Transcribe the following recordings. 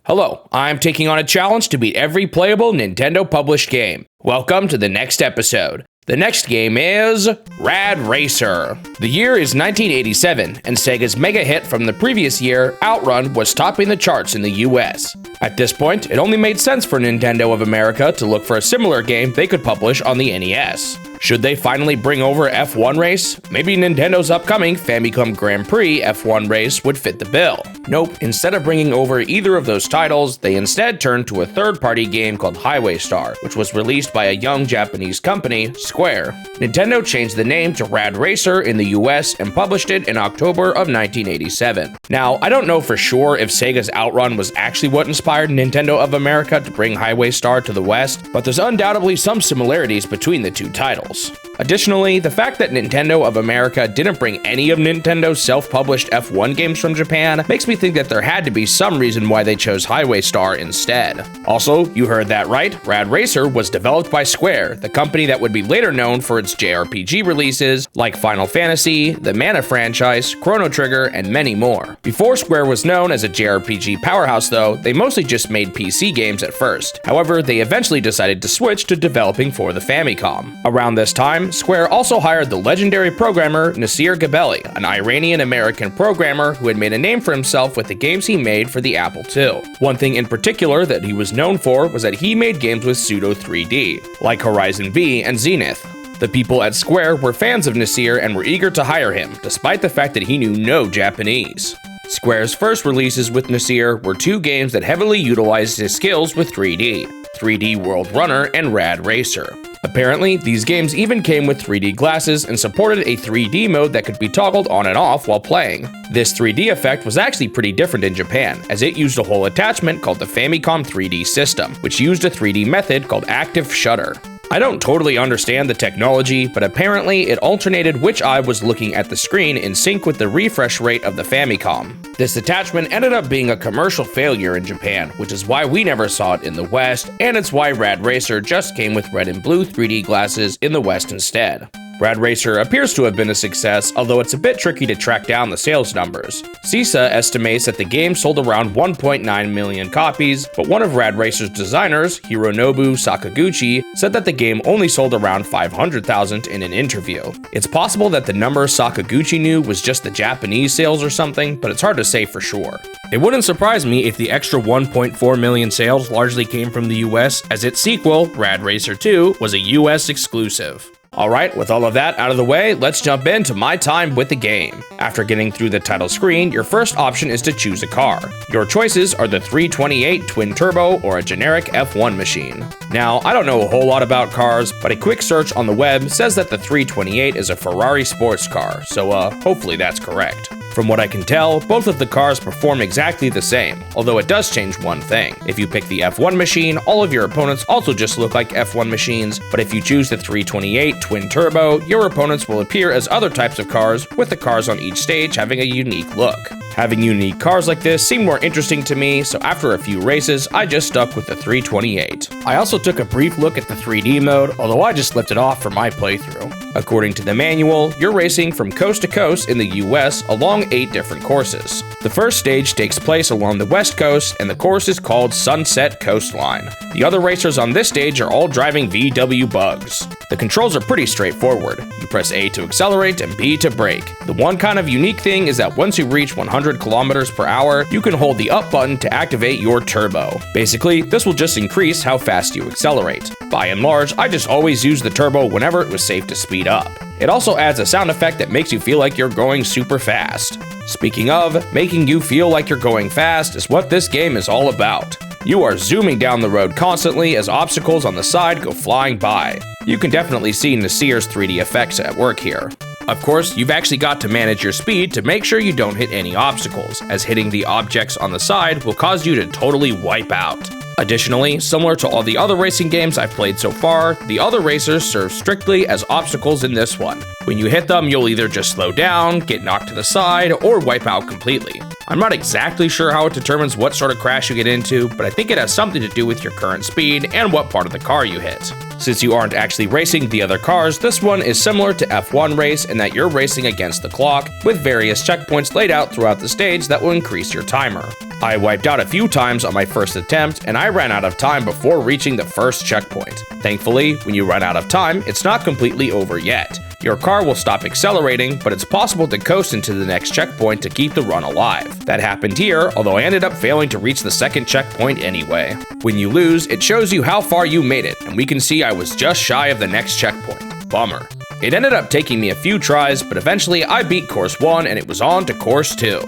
Hello, I'm taking on a challenge to beat every playable Nintendo published game. Welcome to the next episode. The next game is Rad Racer. The year is 1987, and Sega's mega hit from the previous year, Outrun, was topping the charts in the US. At this point, it only made sense for Nintendo of America to look for a similar game they could publish on the NES. Should they finally bring over F1 Race? Maybe Nintendo's upcoming Famicom Grand Prix F1 Race would fit the bill. Nope, instead of bringing over either of those titles, they instead turned to a third-party game called Highway Star, which was released by a young Japanese company, Square. Nintendo changed the name to Rad Racer in the US and published it in October of 1987. Now, I don't know for sure if Sega's Outrun was actually what inspired Nintendo of America to bring Highway Star to the West, but there's undoubtedly some similarities between the two titles. Additionally, the fact that Nintendo of America didn't bring any of Nintendo's self-published F1 games from Japan makes me think that there had to be some reason why they chose Highway Star instead. Also, you heard that right, Rad Racer was developed by Square, the company that would be later known for its JRPG releases like Final Fantasy, the Mana franchise, Chrono Trigger, and many more. Before Square was known as a JRPG powerhouse though, they mostly just made PC games at first. However, they eventually decided to switch to developing for the Famicom. Around this time, Square also hired the legendary programmer Nasir Gabelli, an Iranian-American programmer who had made a name for himself with the games he made for the Apple II. One thing in particular that he was known for was that he made games with pseudo 3D, like Horizon V and Zenith. The people at Square were fans of Nasir and were eager to hire him, despite the fact that he knew no Japanese. Square's first releases with Nasir were two games that heavily utilized his skills with 3D World Runner and Rad Racer. Apparently, these games even came with 3D glasses and supported a 3D mode that could be toggled on and off while playing. This 3D effect was actually pretty different in Japan, as it used a whole attachment called the Famicom 3D system, which used a 3D method called active shutter. I don't totally understand the technology, but apparently it alternated which eye was looking at the screen in sync with the refresh rate of the Famicom. This attachment ended up being a commercial failure in Japan, which is why we never saw it in the West, and it's why Rad Racer just came with red and blue 3D glasses in the West instead. Rad Racer appears to have been a success, although it's a bit tricky to track down the sales numbers. CISA estimates that the game sold around 1.9 million copies, but one of Rad Racer's designers, Hironobu Sakaguchi, said that the game only sold around 500,000 in an interview. It's possible that the number Sakaguchi knew was just the Japanese sales or something, but it's hard to say for sure. It wouldn't surprise me if the extra 1.4 million sales largely came from the US, as its sequel, Rad Racer 2, was a US exclusive. Alright, with all of that out of the way, let's jump into my time with the game. After getting through the title screen, your first option is to choose a car. Your choices are the 328 Twin Turbo or a generic F1 machine. Now, I don't know a whole lot about cars, but a quick search on the web says that the 328 is a Ferrari sports car, so hopefully that's correct. From what I can tell, both of the cars perform exactly the same, although it does change one thing. If you pick the F1 machine, all of your opponents also just look like F1 machines, but if you choose the 328 Twin Turbo, your opponents will appear as other types of cars, with the cars on each stage having a unique look. Having unique cars like this seemed more interesting to me, so after a few races, I just stuck with the 328. I also took a brief look at the 3D mode, although I just left it off for my playthrough. According to the manual, you're racing from coast to coast in the US along 8 different courses. The first stage takes place along the west coast, and the course is called Sunset Coastline. The other racers on this stage are all driving VW Bugs. The controls are pretty straightforward. You press A to accelerate and B to brake. The one kind of unique thing is that once you reach 100 kilometers per hour, you can hold the up button to activate your turbo. Basically, this will just increase how fast you accelerate. By and large, I just always used the turbo whenever it was safe to speed up. It also adds a sound effect that makes you feel like you're going super fast. Speaking of, making you feel like you're going fast is what this game is all about. You are zooming down the road constantly as obstacles on the side go flying by. You can definitely see Nasir's 3D effects at work here. Of course, you've actually got to manage your speed to make sure you don't hit any obstacles, as hitting the objects on the side will cause you to totally wipe out. Additionally, similar to all the other racing games I've played so far, the other racers serve strictly as obstacles in this one. When you hit them, you'll either just slow down, get knocked to the side, or wipe out completely. I'm not exactly sure how it determines what sort of crash you get into, but I think it has something to do with your current speed and what part of the car you hit. Since you aren't actually racing the other cars, this one is similar to F1 Race in that you're racing against the clock, with various checkpoints laid out throughout the stage that will increase your timer. I wiped out a few times on my first attempt, and I ran out of time before reaching the first checkpoint. Thankfully, when you run out of time, it's not completely over yet. Your car will stop accelerating, but it's possible to coast into the next checkpoint to keep the run alive. That happened here, although I ended up failing to reach the second checkpoint anyway. When you lose, it shows you how far you made it, and we can see I was just shy of the next checkpoint. Bummer. It ended up taking me a few tries, but eventually I beat course 1 and it was on to course 2.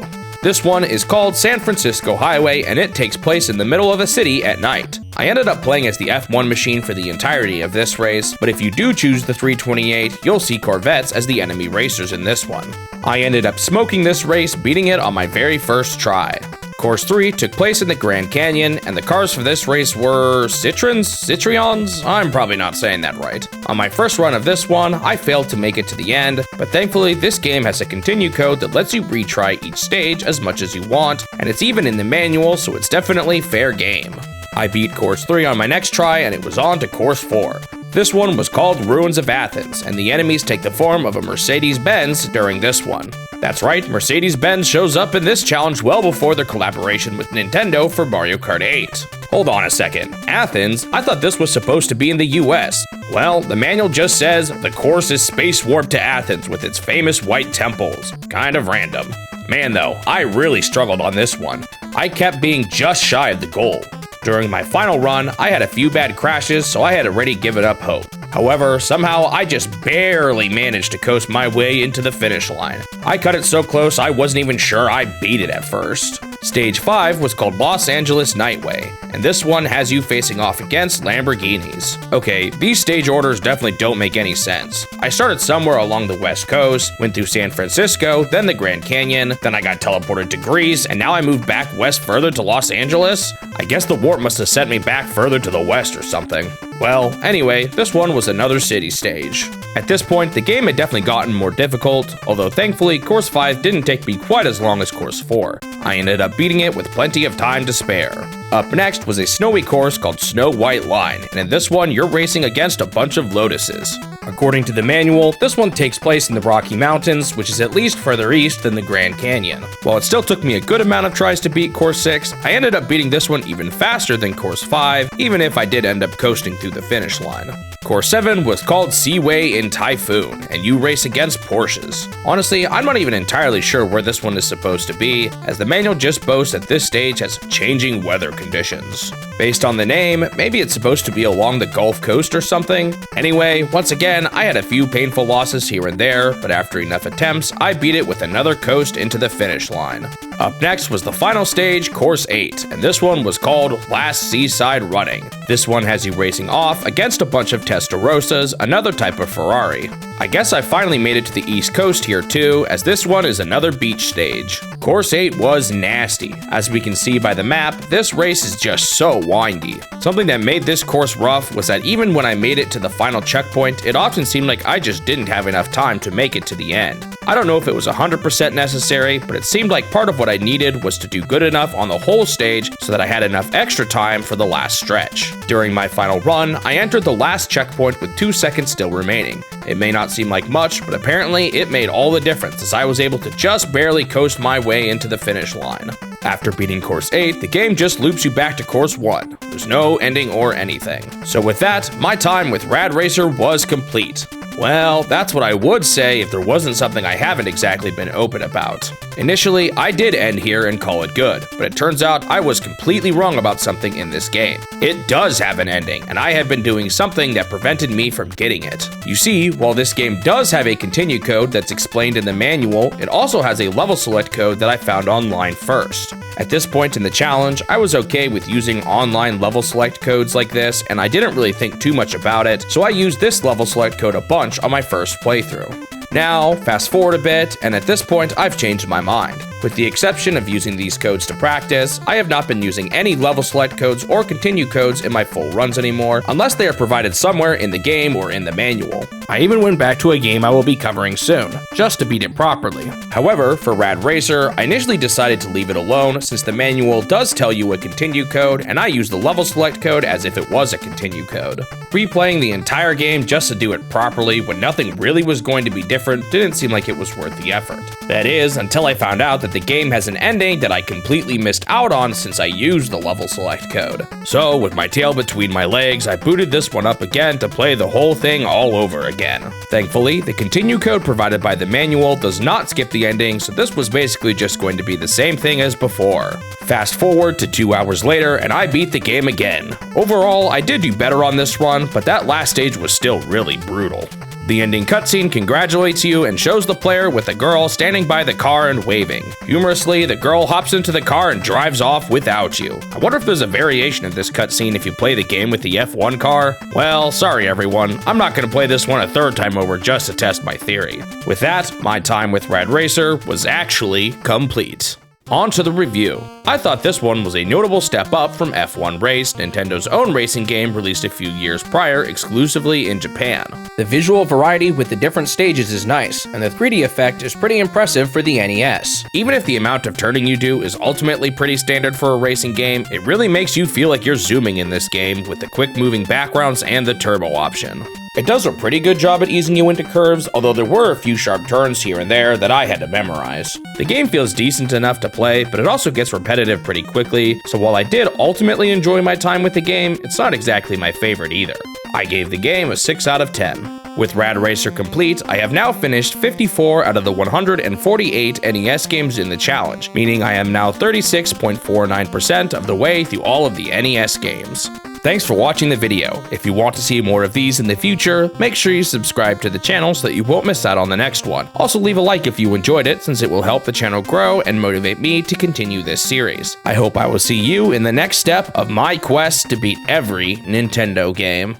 This one is called San Francisco Highway, and it takes place in the middle of a city at night. I ended up playing as the F1 machine for the entirety of this race, but if you do choose the 328, you'll see Corvettes as the enemy racers in this one. I ended up smoking this race, beating it on my very first try. Course 3 took place in the Grand Canyon, and the cars for this race were Citrions? I'm probably not saying that right. On my first run of this one, I failed to make it to the end, but thankfully this game has a continue code that lets you retry each stage as much as you want, and it's even in the manual, so it's definitely fair game. I beat course 3 on my next try, and it was on to course 4. This one was called Ruins of Athens, and the enemies take the form of a Mercedes-Benz during this one. That's right, Mercedes-Benz shows up in this challenge well before their collaboration with Nintendo for Mario Kart 8. Hold on a second, Athens? I thought this was supposed to be in the US. Well, the manual just says, the course is space warped to Athens with its famous white temples. Kind of random. Man though, I really struggled on this one. I kept being just shy of the goal. During my final run, I had a few bad crashes, so I had already given up hope. However, somehow I just barely managed to coast my way into the finish line. I cut it so close I wasn't even sure I beat it at first. Stage 5 was called Los Angeles Nightway, and this one has you facing off against Lamborghinis. Okay, these stage orders definitely don't make any sense. I started somewhere along the West Coast, went through San Francisco, then the Grand Canyon, then I got teleported to Greece, and now I moved back west further to Los Angeles? I guess the warp must have sent me back further to the west or something. Well, anyway, this one was another city stage. At this point, the game had definitely gotten more difficult, although thankfully, Course 5 didn't take me quite as long as Course 4. I ended up beating it with plenty of time to spare. Up next was a snowy course called Snow White Line, and in this one, you're racing against a bunch of lotuses. According to the manual, this one takes place in the Rocky Mountains, which is at least further east than the Grand Canyon. While it still took me a good amount of tries to beat Course 6, I ended up beating this one even faster than Course 5, even if I did end up coasting through the finish line. Course 7 was called Seaway in Typhoon, and you race against Porsches. Honestly, I'm not even entirely sure where this one is supposed to be, as the manual just boasts that this stage has changing weather conditions. Based on the name, maybe it's supposed to be along the Gulf Coast or something. Anyway, once again, I had a few painful losses here and there, but after enough attempts, I beat it with another coast into the finish line. Up next was the final stage, Course 8, and this one was called Last Seaside Running. This one has you racing off against a bunch of Testarossas, another type of Ferrari. I guess I finally made it to the East Coast here too, as this one is another beach stage. Course 8 was nasty. As we can see by the map, this race is just so windy. Something that made this course rough was that even when I made it to the final checkpoint, it often seemed like I just didn't have enough time to make it to the end. I don't know if it was 100% necessary, but it seemed like part of what I needed was to do good enough on the whole stage so that I had enough extra time for the last stretch. During my final run, I entered the last checkpoint with 2 seconds still remaining. It may not seem like much, but apparently it made all the difference as I was able to just barely coast my way into the finish line. After beating Course 8, the game just loops you back to Course 1. There's no ending or anything. So with that, my time with Rad Racer was complete. Well, that's what I would say if there wasn't something I haven't exactly been open about. Initially, I did end here and call it good, but it turns out I was completely wrong about something in this game. It does have an ending, and I had been doing something that prevented me from getting it. You see, while this game does have a continue code that's explained in the manual, it also has a level select code that I found online first. At this point in the challenge, I was okay with using online level select codes like this, and I didn't really think too much about it, so I used this level select code a bunch on my first playthrough. Now, fast forward a bit, and at this point, I've changed my mind. With the exception of using these codes to practice, I have not been using any level select codes or continue codes in my full runs anymore, unless they are provided somewhere in the game or in the manual. I even went back to a game I will be covering soon, just to beat it properly. However, for Rad Racer, I initially decided to leave it alone since the manual does tell you a continue code, and I use the level select code as if it was a continue code. Replaying the entire game just to do it properly when nothing really was going to be different didn't seem like it was worth the effort. That is, until I found out that the game has an ending that I completely missed out on since I used the level select code. So, with my tail between my legs, I booted this one up again to play the whole thing all over again. Thankfully, the continue code provided by the manual does not skip the ending, so this was basically just going to be the same thing as before. Fast forward to 2 hours later, and I beat the game again. Overall, I did do better on this run, but that last stage was still really brutal. The ending cutscene congratulates you and shows the player with a girl standing by the car and waving. Humorously, the girl hops into the car and drives off without you. I wonder if there's a variation of this cutscene if you play the game with the F1 car? Well, sorry everyone, I'm not going to play this one a third time over just to test my theory. With that, my time with Rad Racer was actually complete. On to the review. I thought this one was a notable step up from F1 Race, Nintendo's own racing game released a few years prior exclusively in Japan. The visual variety with the different stages is nice, and the 3D effect is pretty impressive for the NES. Even if the amount of turning you do is ultimately pretty standard for a racing game, it really makes you feel like you're zooming in this game with the quick moving backgrounds and the turbo option. It does a pretty good job at easing you into curves, although there were a few sharp turns here and there that I had to memorize. The game feels decent enough to play, but it also gets repetitive pretty quickly, so while I did ultimately enjoy my time with the game, it's not exactly my favorite either. I gave the game a 6 out of 10. With Rad Racer complete, I have now finished 54 out of the 148 NES games in the challenge, meaning I am now 36.49% of the way through all of the NES games. Thanks for watching the video. If you want to see more of these in the future, make sure you subscribe to the channel so that you won't miss out on the next one. Also leave a like if you enjoyed it, since it will help the channel grow and motivate me to continue this series. I hope I will see you in the next step of my quest to beat every Nintendo game.